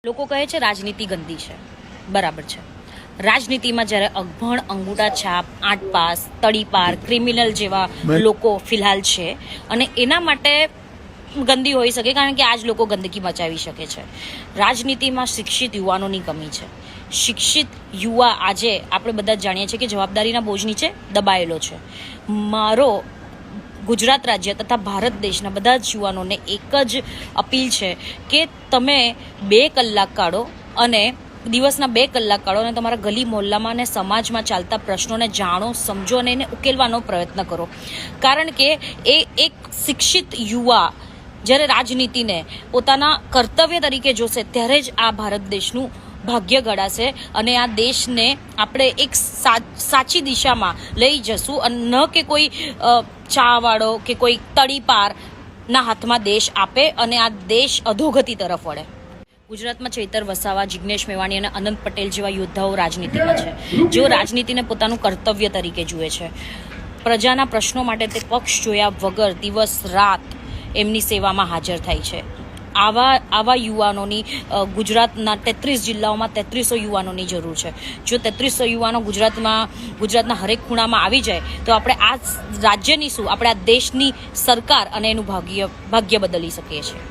લોકો કહે છે રાજનીતિ ગંદી છે, બરાબર છે. રાજનીતિમાં જ્યારે અભણ, અંગૂઠા છાપ, 8 પાસ, તડીપાર, ક્રિમિનલ જેવા લોકો ફિલહાલ છે અને એના માટે ગંદી હોઈ શકે કારણ કે આજ લોકો ગંદકી મચાવી શકે છે. રાજનીતિમાં શિક્ષિત યુવાનોની કમી છે. શિક્ષિત યુવા આજે આપણે બધા જ જાણીએ છીએ કે જવાબદારીના બોજ નીચે દબાયેલો છે. મારો ગુજરાત રાજ્ય તથા ભારત દેશના બધા જ યુવાનોને એક જ અપીલ છે કે તમે 2 કલાક કાઢો અને દિવસના 2 કલાક કાઢો અને તમારા ગલી મોહલ્લામાં અને સમાજમાં ચાલતા પ્રશ્નોને જાણો, સમજો અને એને ઉકેલવાનો પ્રયત્ન કરો. કારણ કે એ એક શિક્ષિત યુવા જ્યારે રાજનીતિને પોતાના કર્તવ્ય તરીકે જોશે ત્યારે જ આ ભારત દેશનું ભાગ્ય ઘડાશે અને આ દેશને આપણે એક સાચી દિશામાં લઈ જશું અને ન કે કોઈ ચાવાળો કે કોઈ તડીપારના હાથમાં દેશ આપે અને આ દેશ અધોગતિ તરફ વળે. ગુજરાતમાં ચૈતર વસાવા, જિગ્નેશ મેવાણી અને અનંત પટેલ જેવા યોદ્ધાઓ રાજનીતિમાં છે, જેઓ રાજનીતિને પોતાનું કર્તવ્ય તરીકે જુએ છે. પ્રજાના પ્રશ્નો માટે તે પક્ષ જોયા વગર દિવસ રાત એમની સેવામાં હાજર થાય છે. આવા યુવાનોની ગુજરાતના 33 જિલ્લાઓમાં 3300 યુવાનોની જરૂર છે. જો 3300 યુવાનો ગુજરાતના હરેક ખૂણામાં આવી જાય તો આપણે આ રાજ્યની શું, આપણે આ દેશની સરકાર અને એનું ભાગ્ય બદલી શકીએ છીએ.